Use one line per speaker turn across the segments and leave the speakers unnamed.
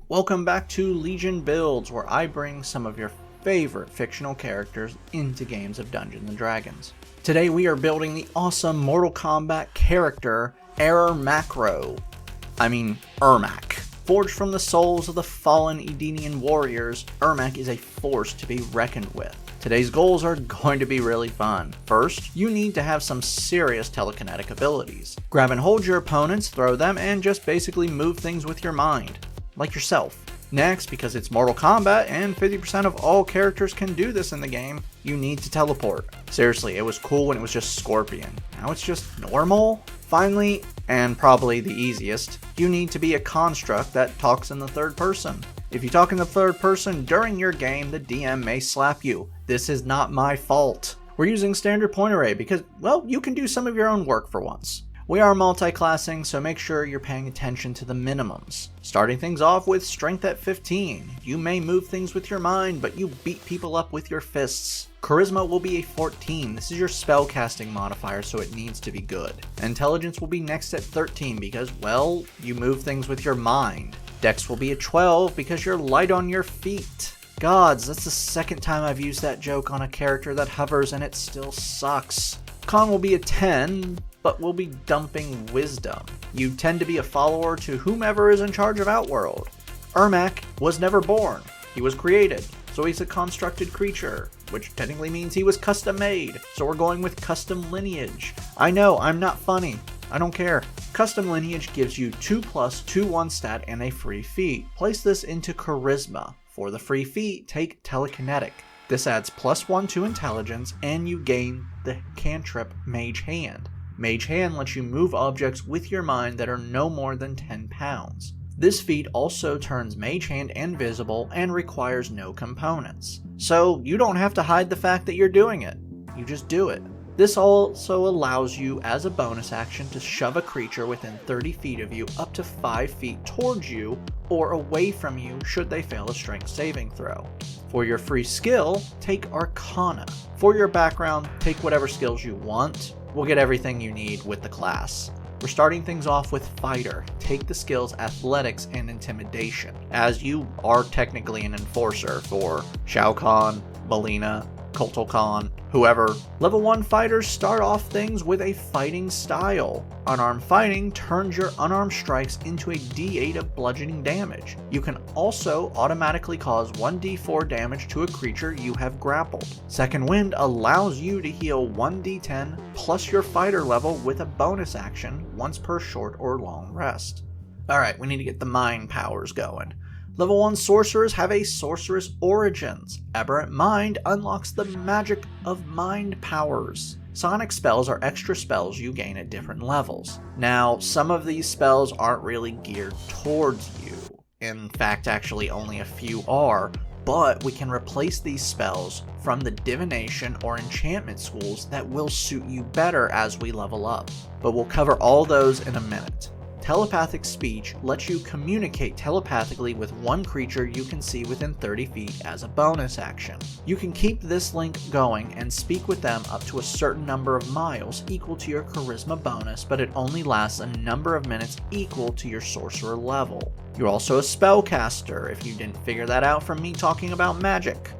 Welcome back to Legion Builds, where I bring some of your favorite fictional characters into games of Dungeons & Dragons. Today we are building the awesome Mortal Kombat character, Ermac. Forged from the souls of the fallen Edenian warriors, Ermac is a force to be reckoned with. Today's goals are going to be really fun. First, you need to have some serious telekinetic abilities. Grab and hold your opponents, throw them, and just basically move things with your mind. Like yourself. Next, because it's Mortal Kombat and 50% of all characters can do this in the game, you need to teleport. Seriously, it was cool when it was just Scorpion. Now it's just normal? Finally, and probably the easiest, you need to be a construct that talks in the third person. If you talk in the third person during your game, the DM may slap you. This is not my fault. We're using standard point array because, well, you can do some of your own work for once. We are multi-classing, so make sure you're paying attention to the minimums. Starting things off with strength at 15. You may move things with your mind, but you beat people up with your fists. Charisma will be a 14. This is your spellcasting modifier, so it needs to be good. Intelligence will be next at 13 because, well, you move things with your mind. Dex will be a 12 because you're light on your feet. Gods, that's the second time I've used that joke on a character that hovers and it still sucks. Con will be a 10, but we'll be dumping wisdom. You tend to be a follower to whomever is in charge of Outworld. Ermac was never born. He was created, so he's a constructed creature, which technically means he was custom made, so we're going with custom lineage. I know, I'm not funny. I don't care. Custom lineage gives you 2+, 2/1 stat, and a free feat. Place this into Charisma. For the free feat, take telekinetic. This adds +1 to intelligence, and you gain the cantrip Mage Hand. Mage Hand lets you move objects with your mind that are no more than 10 pounds. This feat also turns Mage Hand invisible and requires no components. So you don't have to hide the fact that you're doing it. You just do it. This also allows you as a bonus action to shove a creature within 30 feet of you up to 5 feet towards you or away from you should they fail a strength saving throw. For your free skill, take Arcana. For your background, take whatever skills you want. We'll get everything you need with the class. We're starting things off with Fighter. Take the skills Athletics and Intimidation, as you are technically an enforcer for Shao Kahn, Melina, Kultal Khan, whoever. Level 1 fighters start off things with a fighting style. Unarmed fighting turns your unarmed strikes into a D8 of bludgeoning damage. You can also automatically cause 1d4 damage to a creature you have grappled. Second Wind allows you to heal 1d10 plus your fighter level with a bonus action once per short or long rest. Alright, we need to get the mind powers going. Level 1 sorcerers have a sorceress origins. Aberrant Mind unlocks the magic of mind powers. Sonic spells are extra spells you gain at different levels. Now, some of these spells aren't really geared towards you. In fact, actually only a few are, but we can replace these spells from the divination or enchantment schools that will suit you better as we level up. But we'll cover all those in a minute. Telepathic speech lets you communicate telepathically with one creature you can see within 30 feet as a bonus action. You can keep this link going and speak with them up to a certain number of miles equal to your charisma bonus, but it only lasts a number of minutes equal to your sorcerer level. You're also a spellcaster, if you didn't figure that out from me talking about magic.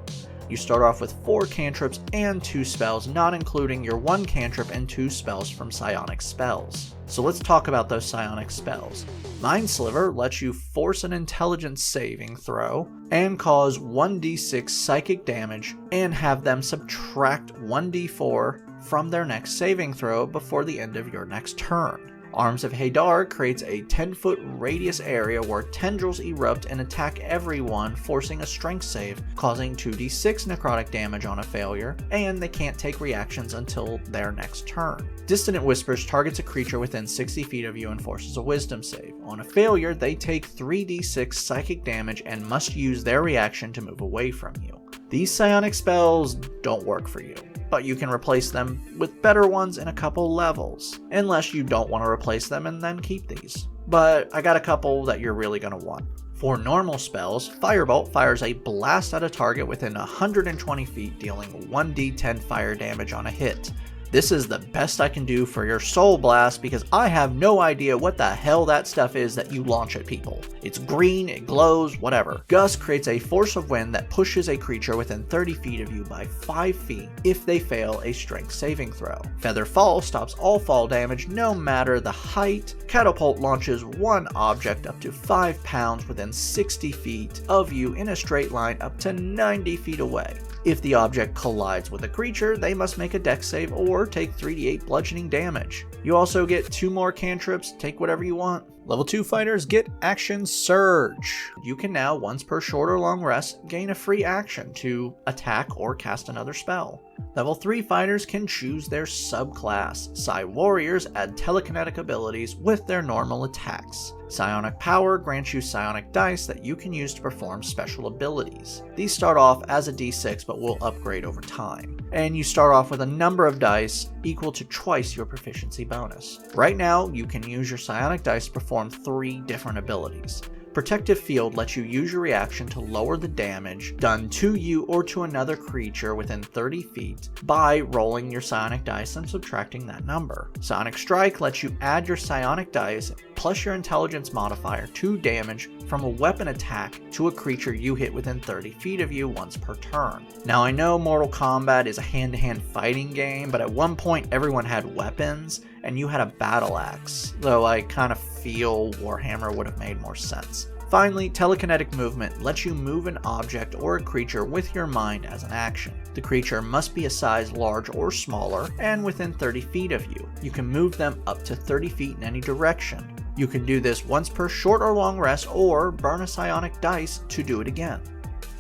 You start off with 4 cantrips and 2 spells, not including your 1 cantrip and 2 spells from psionic spells. So let's talk about those psionic spells. Mind Sliver lets you force an intelligence saving throw and cause 1d6 psychic damage and have them subtract 1d4 from their next saving throw before the end of your next turn. Arms of Hadar creates a 10-foot radius area where tendrils erupt and attack everyone, forcing a strength save, causing 2d6 necrotic damage on a failure, and they can't take reactions until their next turn. Dissonant Whispers targets a creature within 60 feet of you and forces a wisdom save. On a failure, they take 3d6 psychic damage and must use their reaction to move away from you. These psionic spells don't work for you, but you can replace them with better ones in a couple levels, unless you don't want to replace them and then keep these. But I got a couple that you're really going to want. For normal spells, Firebolt fires a blast at a target within 120 feet, dealing 1d10 fire damage on a hit. This is the best I can do for your Soul Blast because I have no idea what the hell that stuff is that you launch at people. It's green, it glows, whatever. Gust creates a force of wind that pushes a creature within 30 feet of you by 5 feet if they fail a strength saving throw. Feather Fall stops all fall damage no matter the height. Catapult launches one object up to 5 pounds within 60 feet of you in a straight line up to 90 feet away. If the object collides with a creature, they must make a dex save or take 3d8 bludgeoning damage. You also get 2 more cantrips, take whatever you want. Level 2 fighters get Action Surge. You can now, once per short or long rest, gain a free action to attack or cast another spell. Level 3 fighters can choose their subclass. Psi Warriors add telekinetic abilities with their normal attacks. Psionic Power grants you psionic dice that you can use to perform special abilities. These start off as a d6 but will upgrade over time. And you start off with a number of dice equal to twice your proficiency bonus. Right now, you can use your psionic dice to perform 3 different abilities. Protective Field lets you use your reaction to lower the damage done to you or to another creature within 30 feet by rolling your psionic dice and subtracting that number. Sonic Strike lets you add your psionic dice plus your intelligence modifier to damage from a weapon attack to a creature you hit within 30 feet of you once per turn. Now I know Mortal Kombat is a hand-to-hand fighting game, but at one point everyone had weapons and you had a battle axe, though I kind of feel Warhammer would have made more sense. Finally, telekinetic movement lets you move an object or a creature with your mind as an action. The creature must be a size large or smaller and within 30 feet of you. You can move them up to 30 feet in any direction. You can do this once per short or long rest or burn a psionic dice to do it again.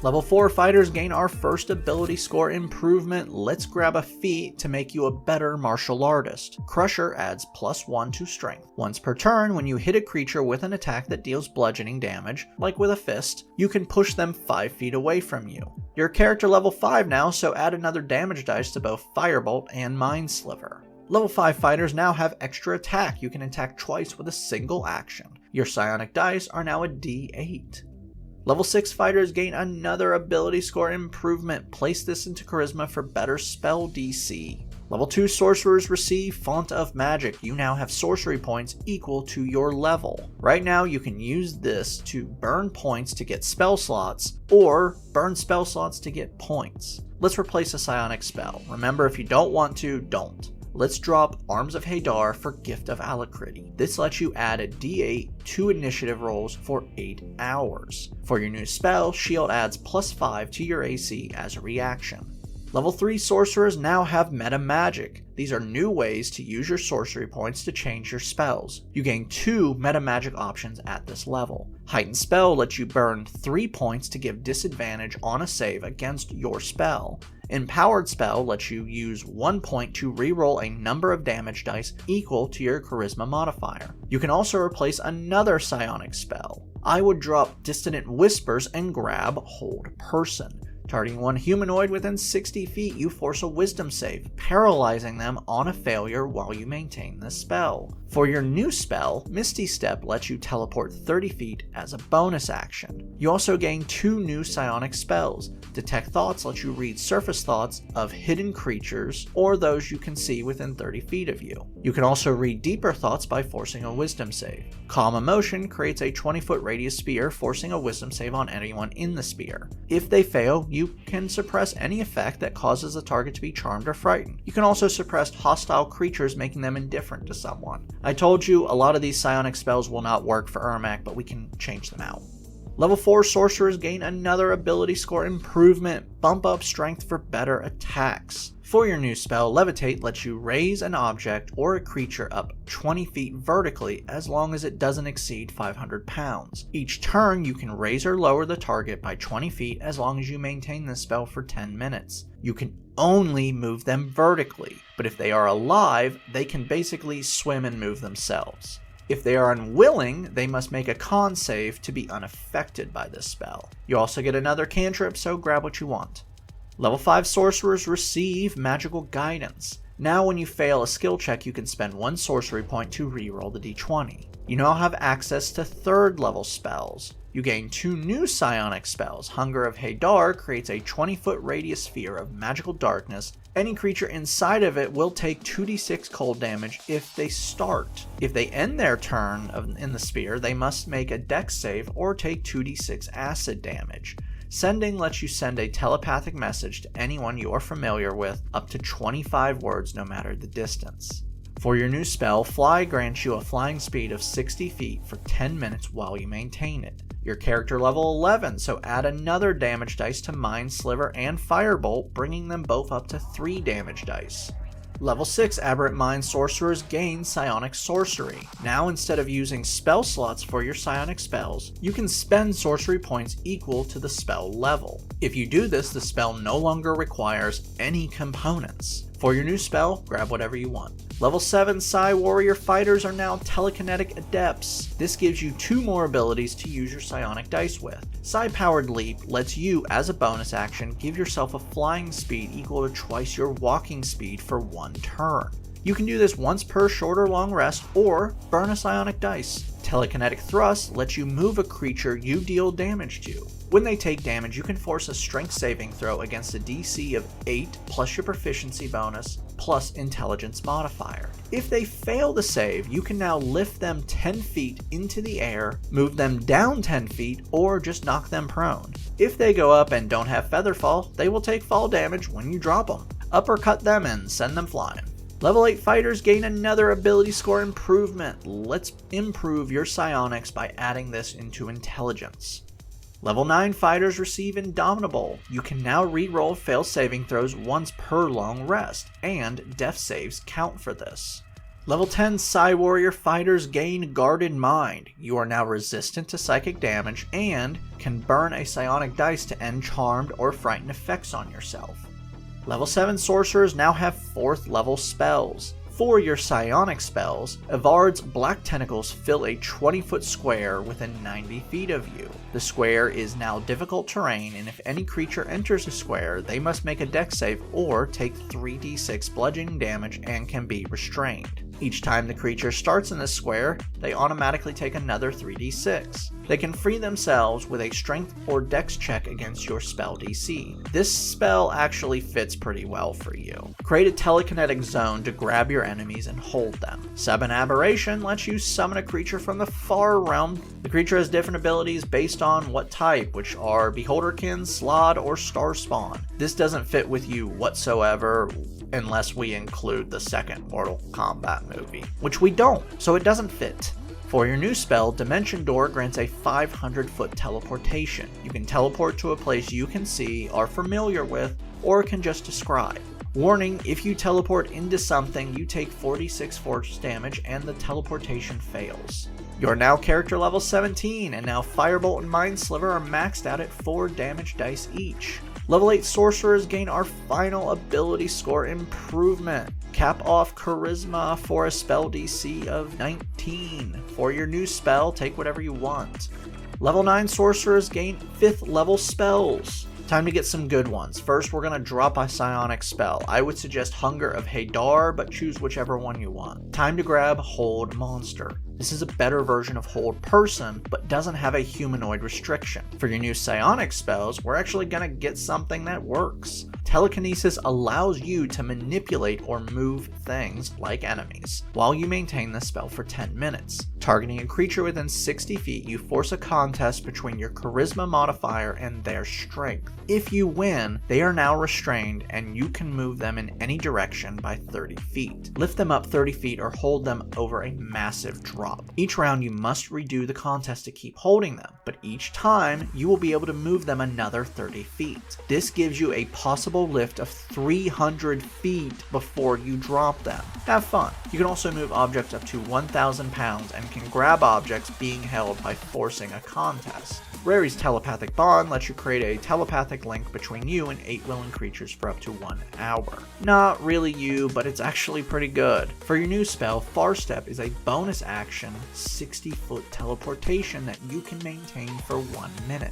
Level 4 fighters gain our first ability score improvement. Let's grab a feat to make you a better martial artist. Crusher adds +1 to strength. Once per turn, when you hit a creature with an attack that deals bludgeoning damage, like with a fist, you can push them 5 feet away from you. Your character level 5 now, so add another damage dice to both Firebolt and Mind Sliver. Level 5 fighters now have extra attack. You can attack twice with a single action. Your psionic dice are now a d8. Level 6 fighters gain another ability score improvement. Place this into Charisma for better spell DC. Level 2 sorcerers receive Font of Magic. You now have sorcery points equal to your level. Right now you can use this to burn points to get spell slots, or burn spell slots to get points. Let's replace a psionic spell. Remember, if you don't want to, don't. Let's drop Arms of Hadar for Gift of Alacrity. This lets you add a d8 to initiative rolls for 8 hours. For your new spell, Shield adds +5 to your AC as a reaction. Level 3 sorcerers now have meta magic. These are new ways to use your sorcery points to change your spells. You gain 2 meta magic options at this level. Heightened Spell lets you burn 3 points to give disadvantage on a save against your spell. Empowered Spell lets you use 1 point to reroll a number of damage dice equal to your charisma modifier. You can also replace another psionic spell. I would drop Dissonant Whispers and grab Hold Person. Targeting one humanoid within 60 feet, you force a wisdom save, paralyzing them on a failure while you maintain the spell. For your new spell, Misty Step lets you teleport 30 feet as a bonus action. You also gain 2 new psionic spells. Detect Thoughts lets you read surface thoughts of hidden creatures or those you can see within 30 feet of you. You can also read deeper thoughts by forcing a wisdom save. Calm Emotion creates a 20-foot radius sphere, forcing a wisdom save on anyone in the sphere. If they fail, you can suppress any effect that causes the target to be charmed or frightened. You can also suppress hostile creatures, making them indifferent to someone. I told you a lot of these psionic spells will not work for Ermac, but we can change them out. Level 4 sorcerers gain another ability score improvement. Bump up strength for better attacks. For your new spell, Levitate lets you raise an object or a creature up 20 feet vertically as long as it doesn't exceed 500 pounds. Each turn, you can raise or lower the target by 20 feet as long as you maintain the spell for 10 minutes. You can only move them vertically, but if they are alive, they can basically swim and move themselves. If they are unwilling, they must make a con save to be unaffected by this spell. You also get another cantrip, so grab what you want. Level 5 sorcerers receive Magical Guidance. Now when you fail a skill check, you can spend 1 sorcery point to reroll the d20. You now have access to 3rd level spells. You gain 2 new psionic spells. Hunger of Hadar creates a 20-foot radius sphere of magical darkness. Any creature inside of it will take 2d6 cold damage if they start. If they end their turn in the sphere, they must make a dex save or take 2d6 acid damage. Sending lets you send a telepathic message to anyone you are familiar with, up to 25 words no matter the distance. For your new spell, Fly grants you a flying speed of 60 feet for 10 minutes while you maintain it. Your character level 11, so add another damage dice to Mind Sliver and Firebolt, bringing them both up to 3 damage dice. Level 6 Aberrant Mind Sorcerers gain Psionic Sorcery. Now instead of using spell slots for your psionic spells, you can spend sorcery points equal to the spell level. If you do this, the spell no longer requires any components. For your new spell, grab whatever you want. Level 7 Psi Warrior Fighters are now telekinetic adepts. This gives you 2 more abilities to use your psionic dice with. Psi Powered Leap lets you, as a bonus action, give yourself a flying speed equal to twice your walking speed for 1 turn. You can do this once per short or long rest, or burn a psionic dice. Telekinetic Thrust lets you move a creature you deal damage to. When they take damage, you can force a strength saving throw against a DC of 8 plus your proficiency bonus plus intelligence modifier. If they fail the save, you can now lift them 10 feet into the air, move them down 10 feet, or just knock them prone. If they go up and don't have feather fall, they will take fall damage when you drop them. Uppercut them and send them flying. Level 8 fighters gain another ability score improvement. Let's improve your psionics by adding this into intelligence. Level 9 fighters receive Indomitable. You can now reroll fail saving throws once per long rest, and death saves count for this. Level 10 Psi Warrior fighters gain Guarded Mind. You are now resistant to psychic damage and can burn a psionic dice to end charmed or frightened effects on yourself. Level 7 sorcerers now have 4th level spells. For your psionic spells, Evard's Black Tentacles fill a 20-foot square within 90 feet of you. The square is now difficult terrain, and if any creature enters the square, they must make a dex save or take 3d6 bludgeoning damage and can be restrained. Each time the creature starts in this square, they automatically take another 3d6. They can free themselves with a strength or dex check against your spell DC. This spell actually fits pretty well for you. Create a telekinetic zone to grab your enemies and hold them. Summon Aberration lets you summon a creature from the far realm. The creature has different abilities based on what type, which are Beholderkin, Slod, or Starspawn. This doesn't fit with you whatsoever, unless we include the second Mortal Kombat movie, which we don't, so it doesn't fit. For your new spell, Dimension Door grants a 500-foot teleportation. You can teleport to a place you can see, are familiar with, or can just describe. Warning, if you teleport into something, you take 46 force damage and the teleportation fails. You're now character level 17, and now Firebolt and Mind Sliver are maxed out at 4 damage dice each. Level 8 sorcerers gain our final ability score improvement. Cap off Charisma for a spell DC of 19. For your new spell, take whatever you want. Level 9 sorcerers gain 5th level spells. Time to get some good ones. First, we're going to drop a psionic spell. I would suggest Hunger of Hadar, but choose whichever one you want. Time to grab Hold Monster. This is a better version of Hold Person, but doesn't have a humanoid restriction. For your new psionic spells, we're actually going to get something that works. Telekinesis allows you to manipulate or move things like enemies, while you maintain the spell for 10 minutes. Targeting a creature within 60 feet, you force a contest between your Charisma modifier and their strength. If you win, they are now restrained and you can move them in any direction by 30 feet. Lift them up 30 feet or hold them over a massive drop. Each round you must redo the contest to keep holding them, but each time you will be able to move them another 30 feet. This gives you a possible lift of 300 feet before you drop them. Have fun. You can also move objects up to 1,000 pounds and can grab objects being held by forcing a contest. Rary's Telepathic Bond lets you create a telepathic link between you and 8 willing creatures for up to 1 hour. Not really you, but it's actually pretty good. For your new spell, Far Step is a bonus action 60-foot teleportation that you can maintain for 1 minute.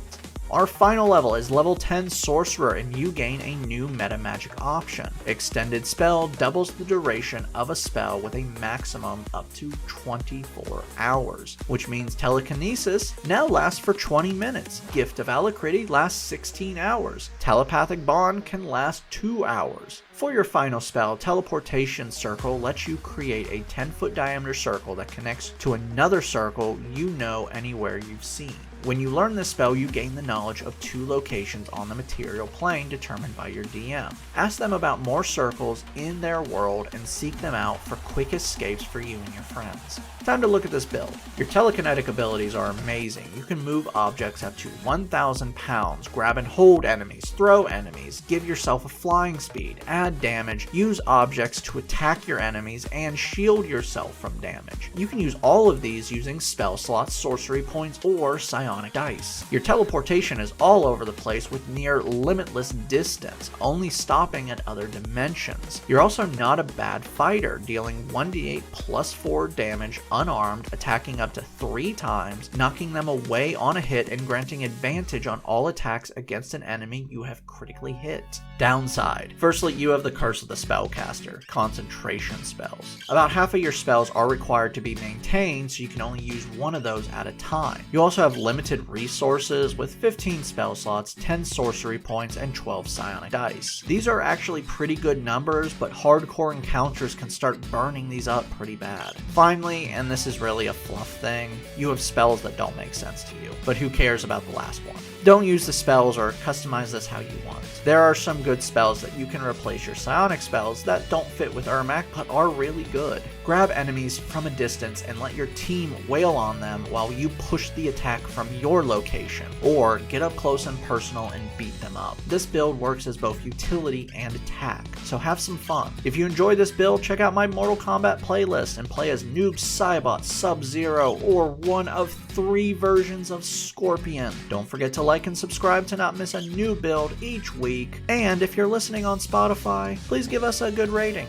Our final level is level 10 Sorcerer, and you gain a new meta magic option. Extended Spell doubles the duration of a spell with a maximum up to 24 hours, which means Telekinesis now lasts for 20 minutes, Gift of Alacrity lasts 16 hours, Telepathic Bond can last 2 hours. For your final spell, Teleportation Circle lets you create a 10-foot diameter circle that connects to another circle you know anywhere you've seen. When you learn this spell, you gain the knowledge of 2 locations on the material plane determined by your DM. Ask them about more circles in their world and seek them out for quick escapes for you and your friends. Time to look at this build. Your telekinetic abilities are amazing. You can move objects up to 1,000 pounds, grab and hold enemies, throw enemies, give yourself a flying speed, add damage, use objects to attack your enemies, and shield yourself from damage. You can use all of these using spell slots, sorcery points, or psionic dice. Your teleportation is all over the place with near limitless distance, only stopping at other dimensions. You're also not a bad fighter, dealing 1d8 plus 4 damage unarmed, attacking up to 3 times, knocking them away on a hit, and granting advantage on all attacks against an enemy you have critically hit. Downside. Firstly, you have the Curse of the Spellcaster, concentration spells. About half of your spells are required to be maintained, so you can only use one of those at a time. You also have limited resources with 15 spell slots, 10 sorcery points, and 12 psionic dice. These are actually pretty good numbers, but hardcore encounters can start burning these up pretty bad. Finally, and this is really a fluff thing, you have spells that don't make sense to you, but who cares about the last one? Don't use the spells or customize this how you want. There are some good spells that you can replace your psionic spells that don't fit with Ermac but are really good. Grab enemies from a distance and let your team wail on them while you push the attack from your location, or get up close and personal and beat them up. This build works as both utility and attack, so have some fun. If you enjoy this build, check out my Mortal Kombat playlist and play as Noob Saibot, Sub-Zero, or one of 3 versions of Scorpion. Don't forget to like and subscribe to not miss a new build each week, and if you're listening on Spotify, please give us a good rating.